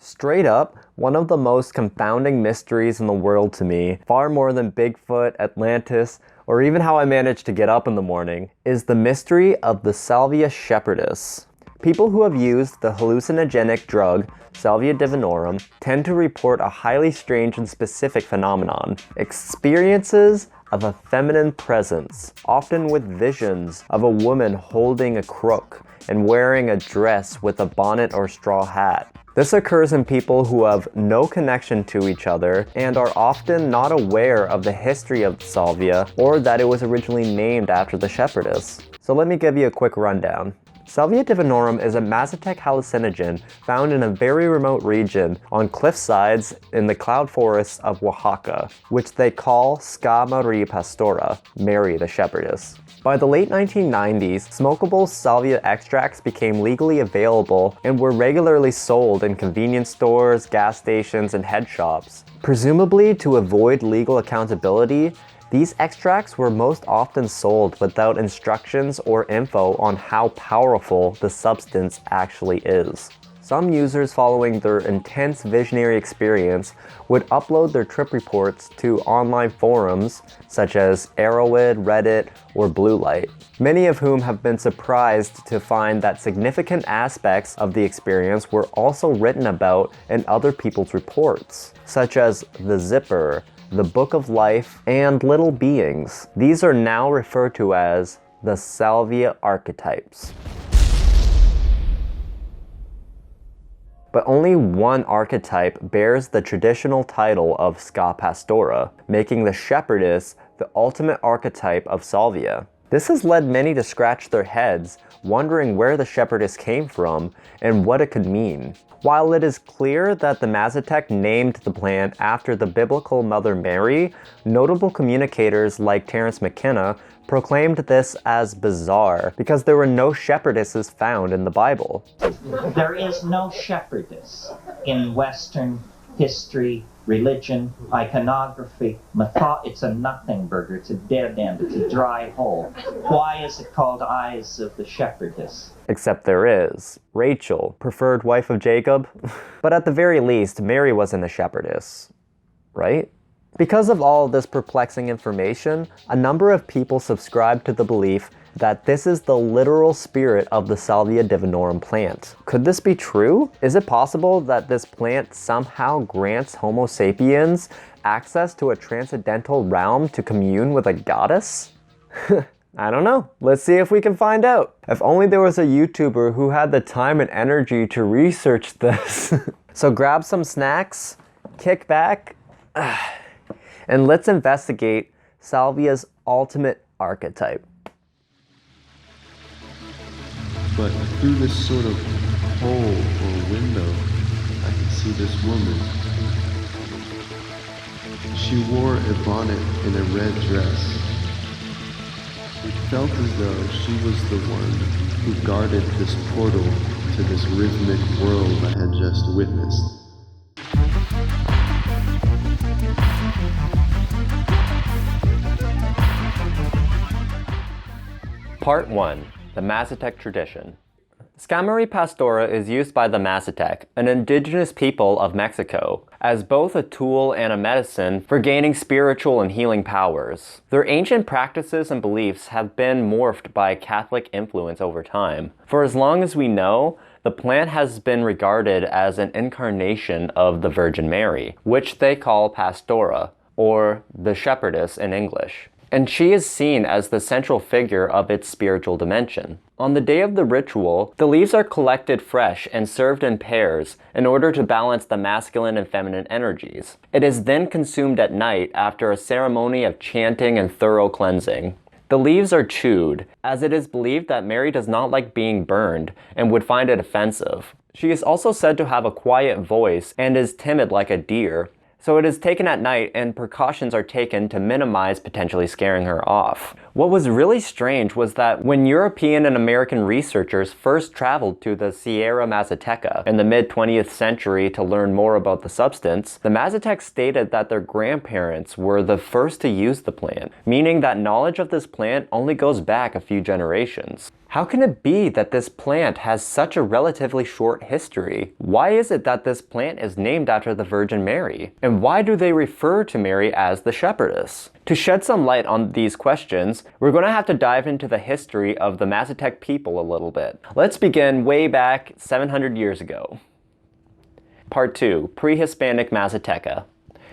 Straight up, one of the most confounding mysteries in the world to me, far more than Bigfoot, Atlantis, or even how I managed to get up in the morning, is the mystery of the Salvia Shepherdess. People who have used the hallucinogenic drug Salvia divinorum tend to report a highly strange and specific phenomenon: experiences of a feminine presence, often with visions of a woman holding a crook and wearing a dress with a bonnet or straw hat. This occurs in people who have no connection to each other and are often not aware of the history of Salvia or that it was originally named after the shepherdess. So let me give you a quick rundown. Salvia divinorum is a Mazatec hallucinogen found in a very remote region on cliff sides in the cloud forests of Oaxaca, which they call Ska Maria Pastora, Mary the Shepherdess. By the late 1990s, smokable salvia extracts became legally available and were regularly sold in convenience stores, gas stations, and head shops. Presumably to avoid legal accountability, these extracts were most often sold without instructions or info on how powerful the substance actually is. Some users following their intense visionary experience would upload their trip reports to online forums such as Arrowhead, Reddit, or Blue Light, many of whom have been surprised to find that significant aspects of the experience were also written about in other people's reports, such as the Zipper, the Book of Life, and Little Beings. These are now referred to as the Salvia archetypes. But only one archetype bears the traditional title of Ska Pastora, making the shepherdess the ultimate archetype of Salvia. This has led many to scratch their heads, wondering where the shepherdess came from and what it could mean. While it is clear that the Mazatec named the plant after the biblical Mother Mary, notable communicators like Terence McKenna proclaimed this as bizarre because there were no shepherdesses found in the Bible. There is no shepherdess in Western history, religion, iconography, it's a nothing burger, it's a dead end, it's a dry hole. Why is it called Eyes of the Shepherdess? Except there is. Rachel, preferred wife of Jacob. But at the very least, Mary wasn't a shepherdess, right? Because of all this perplexing information, a number of people subscribe to the belief that this is the literal spirit of the Salvia divinorum plant. Could this be true? Is it possible that this plant somehow grants Homo sapiens access to a transcendental realm to commune with a goddess? I don't know. Let's see if we can find out. If only there was a YouTuber who had the time and energy to research this. So grab some snacks, kick back, and let's investigate Salvia's ultimate archetype. But through this sort of hole or window, I could see this woman. She wore a bonnet and a red dress. It felt as though she was the one who guarded this portal to this rhythmic world I had just witnessed. Part 1. The Massatech Tradition. Ska Maria Pastora is used by the Mazatec, an indigenous people of Mexico, as both a tool and a medicine for gaining spiritual and healing powers. Their ancient practices and beliefs have been morphed by Catholic influence over time. For as long as we know, the plant has been regarded as an incarnation of the Virgin Mary, which they call Pastora, or the Shepherdess in English. And she is seen as the central figure of its spiritual dimension. On the day of the ritual, the leaves are collected fresh and served in pairs in order to balance the masculine and feminine energies. It is then consumed at night after a ceremony of chanting and thorough cleansing. The leaves are chewed, as it is believed that Mary does not like being burned and would find it offensive. She is also said to have a quiet voice and is timid like a deer, so it is taken at night and precautions are taken to minimize potentially scaring her off. What was really strange was that when European and American researchers first traveled to the Sierra Mazateca in the mid-20th century to learn more about the substance, the Mazatecs stated that their grandparents were the first to use the plant, meaning that knowledge of this plant only goes back a few generations. How can it be that this plant has such a relatively short history? Why is it that this plant is named after the Virgin Mary? And why do they refer to Mary as the shepherdess? To shed some light on these questions, we're going to have to dive into the history of the Mazatec people a little bit. Let's begin way back 700 years ago. Part 2, Prehispanic Mazateca.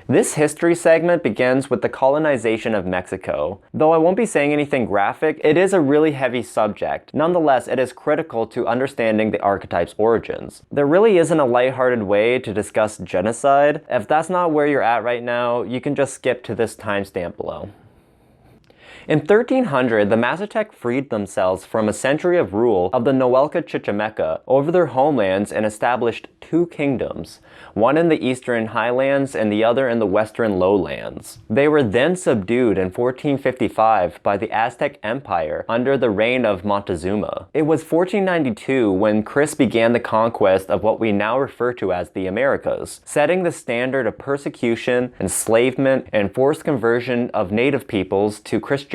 This history segment begins with the colonization of Mexico. Though I won't be saying anything graphic, it is a really heavy subject. Nonetheless, it is critical to understanding the archetype's origins. There really isn't a lighthearted way to discuss genocide. If that's not where you're at right now, you can just skip to this timestamp below. In 1300, the Mazatec freed themselves from a century of rule of the Noelca Chichimeca over their homelands and established two kingdoms, one in the eastern highlands and the other in the western lowlands. They were then subdued in 1455 by the Aztec Empire under the reign of Montezuma. It was 1492 when Chris began the conquest of what we now refer to as the Americas, setting the standard of persecution, enslavement, and forced conversion of native peoples to Christianity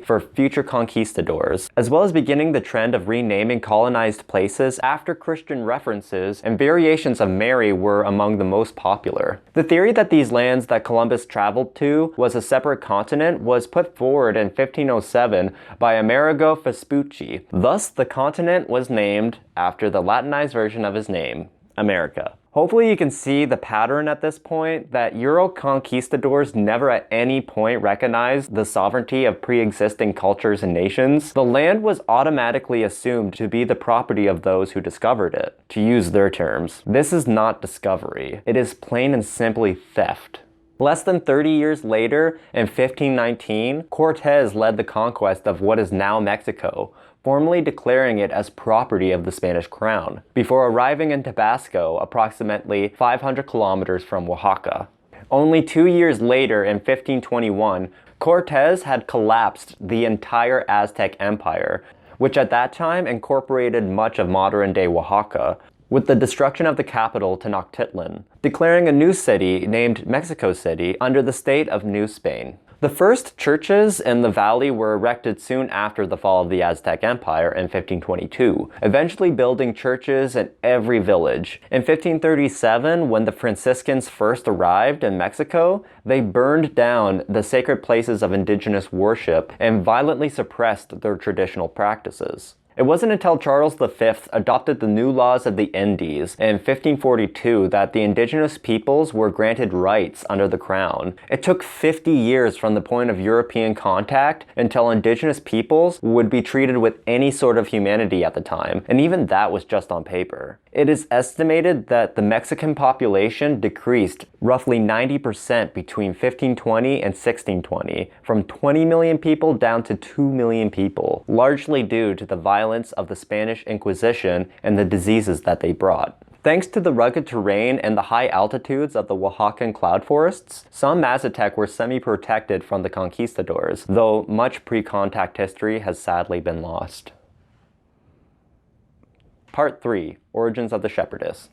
for future conquistadors, as well as beginning the trend of renaming colonized places after Christian references, and variations of Mary were among the most popular. The theory that these lands that Columbus traveled to was a separate continent was put forward in 1507 by Amerigo Vespucci. Thus, the continent was named after the Latinized version of his name, America. Hopefully you can see the pattern at this point, that Euro conquistadors never at any point recognized the sovereignty of pre-existing cultures and nations. The land was automatically assumed to be the property of those who discovered it. To use their terms, this is not discovery. It is plain and simply theft. Less than 30 years later, in 1519, Cortes led the conquest of what is now Mexico, formally declaring it as property of the Spanish crown, before arriving in Tabasco, approximately 500 kilometers from Oaxaca. Only 2 years later, in 1521, Cortes had collapsed the entire Aztec Empire, which at that time incorporated much of modern-day Oaxaca, with the destruction of the capital Tenochtitlan, declaring a new city named Mexico City under the state of New Spain. The first churches in the valley were erected soon after the fall of the Aztec Empire in 1522, eventually building churches in every village. In 1537, when the Franciscans first arrived in Mexico, they burned down the sacred places of indigenous worship and violently suppressed their traditional practices. It wasn't until Charles V adopted the new laws of the Indies in 1542 that the indigenous peoples were granted rights under the crown. It took 50 years from the point of European contact until indigenous peoples would be treated with any sort of humanity at the time, and even that was just on paper. It is estimated that the Mexican population decreased roughly 90% between 1520 and 1620, from 20 million people down to 2 million people, largely due to the violence of the Spanish Inquisition and the diseases that they brought. Thanks to the rugged terrain and the high altitudes of the Oaxacan cloud forests, some Mazatec were semi-protected from the conquistadors, though much pre-contact history has sadly been lost. Part 3. Origins of the Shepherdess.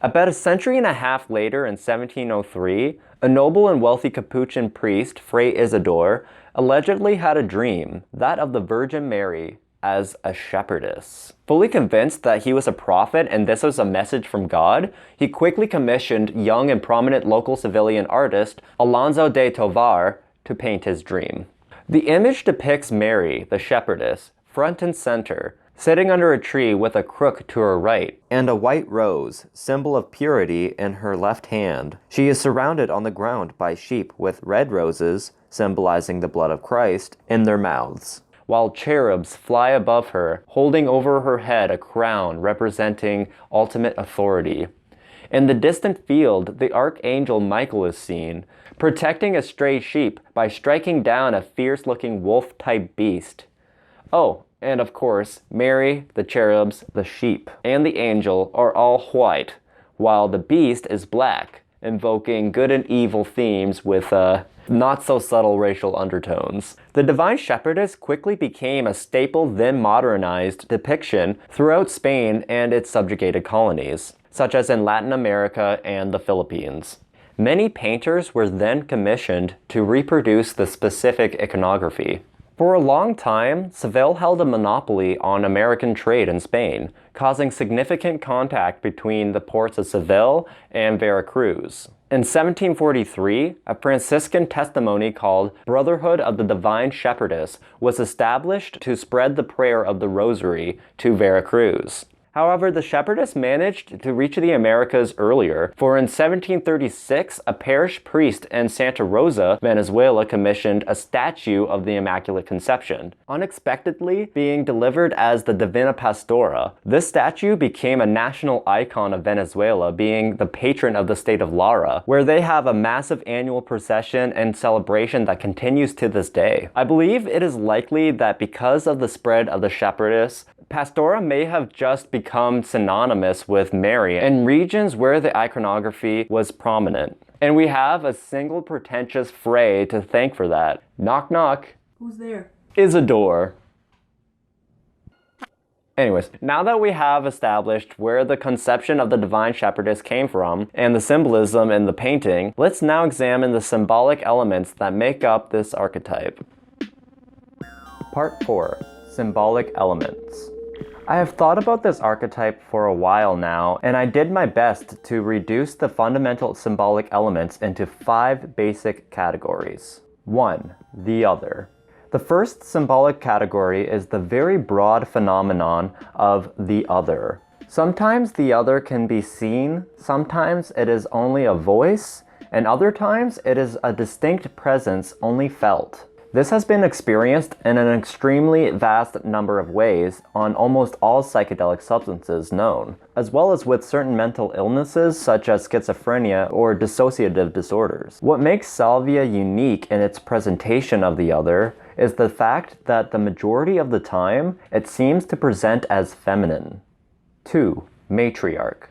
About a century and a half later, in 1703, a noble and wealthy Capuchin priest, Fray Isidore, allegedly had a dream, that of the Virgin Mary, as a shepherdess. Fully convinced that he was a prophet and this was a message from God, he quickly commissioned young and prominent local civilian artist Alonso de Tovar to paint his dream. The image depicts Mary, the shepherdess, front and center, sitting under a tree with a crook to her right, and a white rose, symbol of purity, in her left hand. She is surrounded on the ground by sheep with red roses, symbolizing the blood of Christ, in their mouths, while cherubs fly above her, holding over her head a crown representing ultimate authority. In the distant field, the archangel Michael is seen, protecting a stray sheep by striking down a fierce-looking wolf-type beast. Oh, and of course, Mary, the cherubs, the sheep, and the angel are all white, while the beast is black, invoking good and evil themes with not-so-subtle racial undertones. The Divine Shepherdess quickly became a staple, then modernized depiction throughout Spain and its subjugated colonies, such as in Latin America and the Philippines. Many painters were then commissioned to reproduce the specific iconography. For a long time, Seville held a monopoly on American trade in Spain, causing significant contact between the ports of Seville and Veracruz. In 1743, a Franciscan testimony called Brotherhood of the Divine Shepherdess was established to spread the prayer of the Rosary to Veracruz. However, the shepherdess managed to reach the Americas earlier, for in 1736, a parish priest in Santa Rosa, Venezuela, commissioned a statue of the Immaculate Conception. Unexpectedly being delivered as the Divina Pastora, this statue became a national icon of Venezuela, being the patron of the state of Lara, where they have a massive annual procession and celebration that continues to this day. I believe it is likely that because of the spread of the shepherdess, Pastora may have just become synonymous with Mary in regions where the iconography was prominent. And we have a single pretentious fray to thank for that. Knock knock. Who's there? Isidore. Anyways, now that we have established where the conception of the Divine Shepherdess came from and the symbolism in the painting, let's now examine the symbolic elements that make up this archetype. Part 4. Symbolic elements. I have thought about this archetype for a while now, and I did my best to reduce the fundamental symbolic elements into 5 basic categories. 1. The other. The first symbolic category is the very broad phenomenon of the other. Sometimes the other can be seen, sometimes it is only a voice, and other times it is a distinct presence only felt. This has been experienced in an extremely vast number of ways on almost all psychedelic substances known, as well as with certain mental illnesses such as schizophrenia or dissociative disorders. What makes Salvia unique in its presentation of the other is the fact that the majority of the time it seems to present as feminine. 2. Matriarch.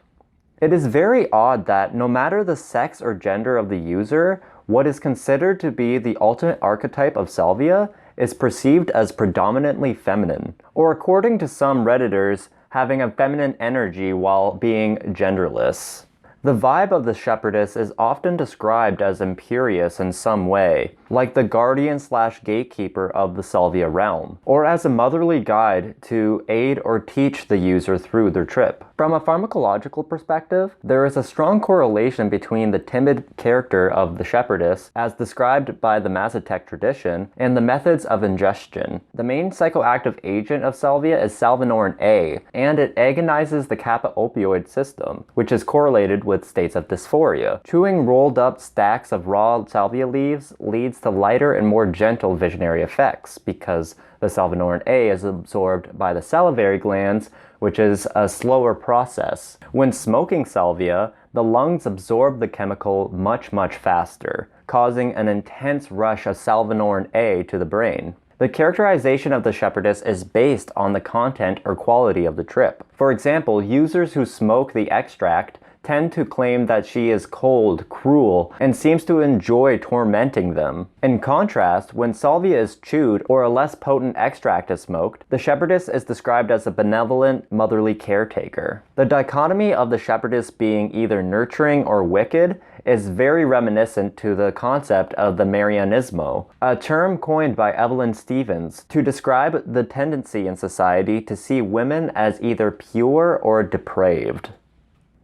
It is very odd that no matter the sex or gender of the user, what is considered to be the ultimate archetype of Salvia is perceived as predominantly feminine, or according to some Redditors, having a feminine energy while being genderless. The vibe of the shepherdess is often described as imperious in some way, like the guardian/gatekeeper of the Salvia realm, or as a motherly guide to aid or teach the user through their trip. From a pharmacological perspective, there is a strong correlation between the timid character of the shepherdess, as described by the Massatech Tradition, and the methods of ingestion. The main psychoactive agent of Salvia is salvinorin A, and it agonizes the kappa opioid system, which is correlated with states of dysphoria. Chewing rolled up stacks of raw salvia leaves leads to lighter and more gentle visionary effects because the salvinorin A is absorbed by the salivary glands, which is a slower process. When smoking salvia, the lungs absorb the chemical much faster, causing an intense rush of salvinorin A to the brain. The characterization of the shepherdess is based on the content or quality of the trip. For example, users who smoke the extract tend to claim that she is cold, cruel, and seems to enjoy tormenting them. In contrast, when salvia is chewed or a less potent extract is smoked, the shepherdess is described as a benevolent, motherly caretaker. The dichotomy of the shepherdess being either nurturing or wicked is very reminiscent to the concept of the Marianismo, a term coined by Evelyn Stevens to describe the tendency in society to see women as either pure or depraved.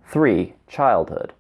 3. Childhood.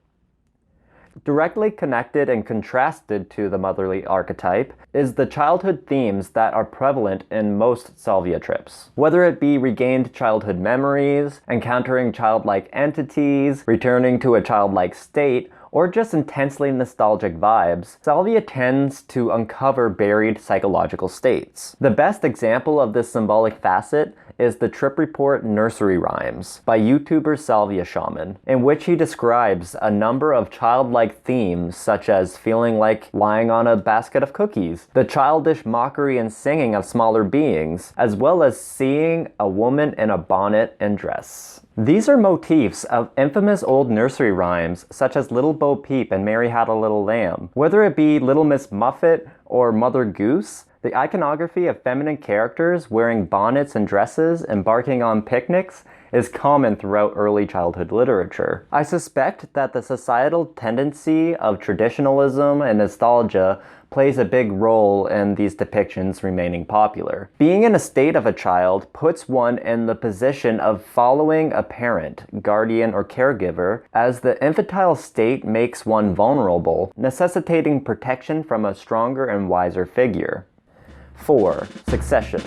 Directly connected and contrasted to the motherly archetype is the childhood themes that are prevalent in most salvia trips. Whether it be regained childhood memories, encountering childlike entities, returning to a childlike state, or just intensely nostalgic vibes, salvia tends to uncover buried psychological states. The best example of this symbolic facet is the Trip Report Nursery Rhymes by YouTuber Salvia Shaman, in which he describes a number of childlike themes such as feeling like lying on a basket of cookies, the childish mockery and singing of smaller beings, as well as seeing a woman in a bonnet and dress. These are motifs of infamous old nursery rhymes such as Little Bo Peep and Mary Had a Little Lamb. Whether it be Little Miss Muffet or Mother Goose, the iconography of feminine characters wearing bonnets and dresses embarking on picnics is common throughout early childhood literature. I suspect that the societal tendency of traditionalism and nostalgia plays a big role in these depictions remaining popular. Being in a state of a child puts one in the position of following a parent, guardian, or caregiver, as the infantile state makes one vulnerable, necessitating protection from a stronger and wiser figure. 4. Succession.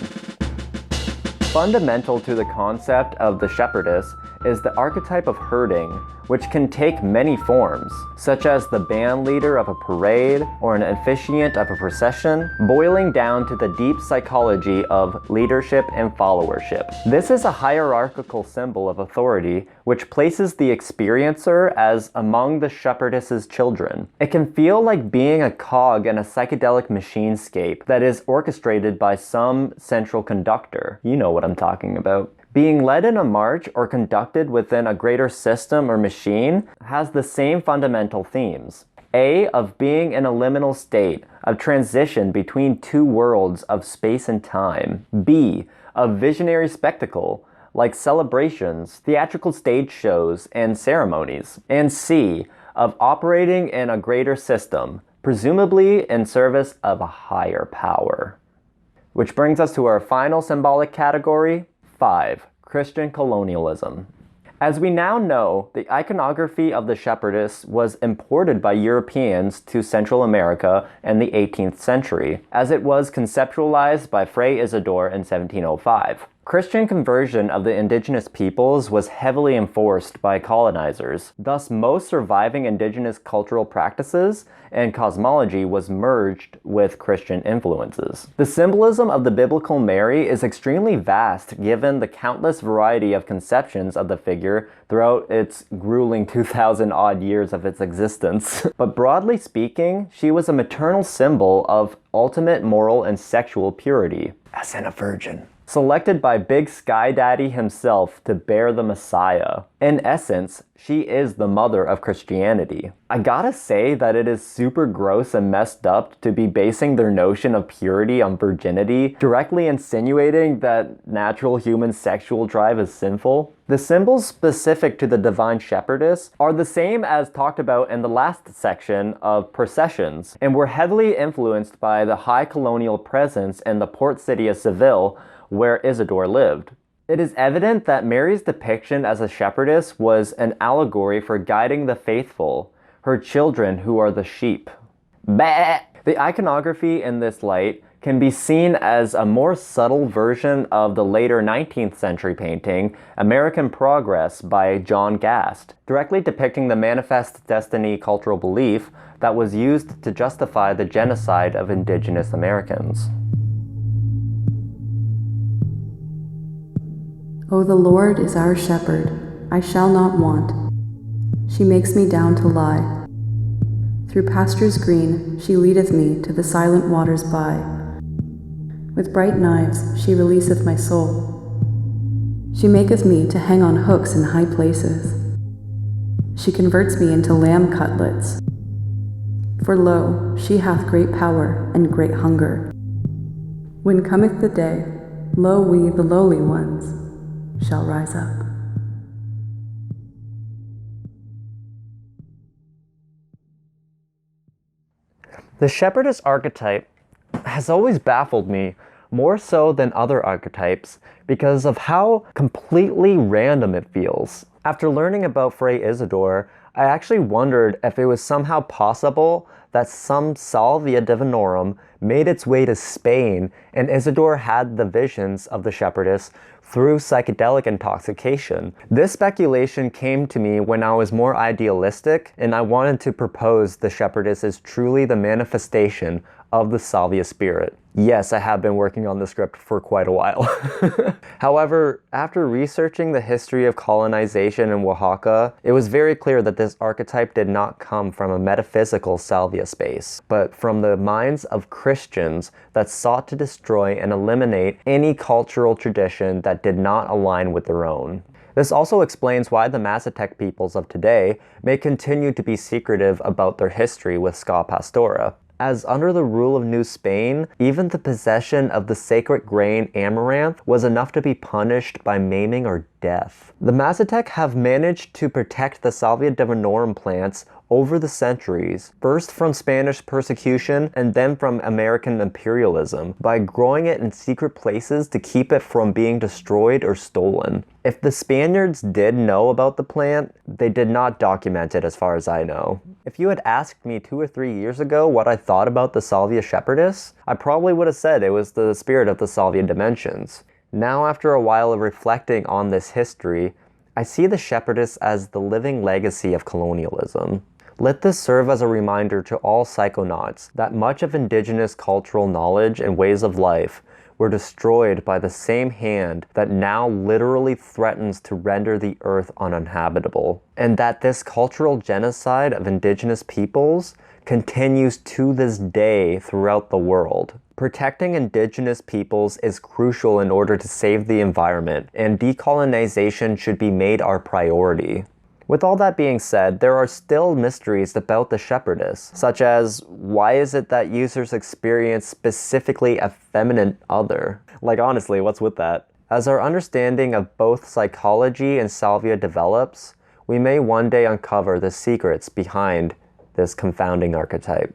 Fundamental to the concept of the shepherdess is the archetype of herding, which can take many forms, such as the band leader of a parade or an officiant of a procession, boiling down to the deep psychology of leadership and followership. This is a hierarchical symbol of authority, which places the experiencer as among the shepherdess's children. It can feel like being a cog in a psychedelic machinescape that is orchestrated by some central conductor. You know what I'm talking about. Being led in a march or conducted within a greater system or machine has the same fundamental themes. A, of being in a liminal state, of transition between two worlds of space and time. B, of visionary spectacle, like celebrations, theatrical stage shows, and ceremonies. And C, of operating in a greater system, presumably in service of a higher power. Which brings us to our final symbolic category, 5. Christian colonialism. As we now know, the iconography of the shepherdess was imported by Europeans to Central America in the 18th century, as it was conceptualized by Fray Isidore in 1705. Christian conversion of the indigenous peoples was heavily enforced by colonizers. Thus, most surviving indigenous cultural practices and cosmology was merged with Christian influences. The symbolism of the biblical Mary is extremely vast given the countless variety of conceptions of the figure throughout its grueling 2,000 odd years of its existence. But broadly speaking, she was a maternal symbol of ultimate moral and sexual purity, as in a virgin. Selected by Big Sky Daddy himself to bear the Messiah. In essence, she is the mother of Christianity. I gotta say that it is super gross and messed up to be basing their notion of purity on virginity, directly insinuating that natural human sexual drive is sinful. The symbols specific to the divine shepherdess are the same as talked about in the last section of processions, and were heavily influenced by the high colonial presence in the port city of Seville, where Isidore lived. It is evident that Mary's depiction as a shepherdess was an allegory for guiding the faithful, her children who are the sheep. Bah! The iconography in this light can be seen as a more subtle version of the later 19th century painting, American Progress by John Gast, directly depicting the manifest destiny cultural belief that was used to justify the genocide of indigenous Americans. O the Lord is our shepherd, I shall not want. She makes me down to lie. Through pastures green, she leadeth me to the silent waters by. With bright knives she releaseth my soul. She maketh me to hang on hooks in high places. She converts me into lamb cutlets. For lo, she hath great power and great hunger. When cometh the day, lo, we, the lowly ones, shall rise up. The shepherdess archetype has always baffled me, more so than other archetypes, because of how completely random it feels. After learning about Fray Isidore, I actually wondered if it was somehow possible that some Salvia divinorum made its way to Spain and Isidore had the visions of the shepherdess through psychedelic intoxication. This speculation came to me when I was more idealistic and I wanted to propose the shepherdess is truly the manifestation of the Salvia spirit. Yes, I have been working on the script for quite a while. However, after researching the history of colonization in Oaxaca, it was very clear that this archetype did not come from a metaphysical Salvia space, but from the minds of Christians that sought to destroy and eliminate any cultural tradition that did not align with their own. This also explains why the Mazatec peoples of today may continue to be secretive about their history with Ska Pastora, as under the rule of New Spain, even the possession of the sacred grain amaranth was enough to be punished by maiming or death. The Mazatec have managed to protect the Salvia divinorum plants over the centuries, first from Spanish persecution and then from American imperialism, by growing it in secret places to keep it from being destroyed or stolen. If the Spaniards did know about the plant, they did not document it as far as I know. If you had asked me 2 or 3 years ago what I thought about the Salvia Shepherdess, I probably would have said it was the spirit of the Salvia dimensions. Now, after a while of reflecting on this history, I see the shepherdess as the living legacy of colonialism. Let this serve as a reminder to all psychonauts that much of indigenous cultural knowledge and ways of life were destroyed by the same hand that now literally threatens to render the earth uninhabitable, and that this cultural genocide of indigenous peoples continues to this day throughout the world. Protecting indigenous peoples is crucial in order to save the environment, and decolonization should be made our priority. With all that being said, there are still mysteries about the shepherdess, such as why is it that users experience specifically a feminine other? Like honestly, what's with that? As our understanding of both psychology and salvia develops, we may one day uncover the secrets behind this confounding archetype.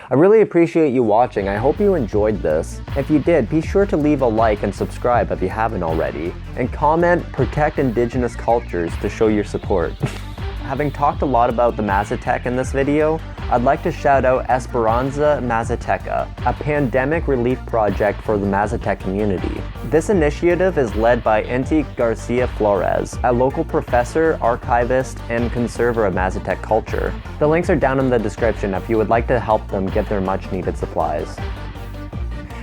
I really appreciate you watching. I hope you enjoyed this. If you did, be sure to leave a like and subscribe if you haven't already. And comment "Protect Indigenous Cultures" to show your support. Having talked a lot about the Mazatec in this video, I'd like to shout out Esperanza Mazateca, a pandemic relief project for the Mazatec community. This initiative is led by Inti Garcia Flores, a local professor, archivist, and conserver of Mazatec culture. The links are down in the description if you would like to help them get their much needed supplies.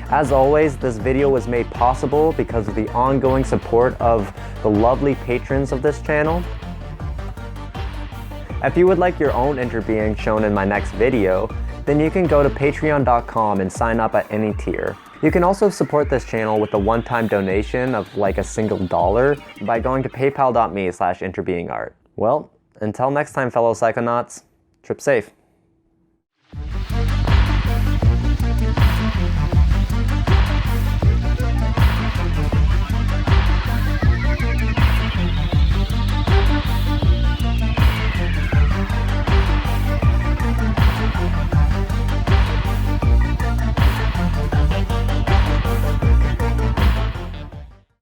As always, this video was made possible because of the ongoing support of the lovely patrons of this channel. If you would like your own interbeing shown in my next video, then you can go to patreon.com and sign up at any tier. You can also support this channel with a one-time donation of like a single dollar by going to paypal.me/interbeingart. Well, until next time, fellow psychonauts, trip safe.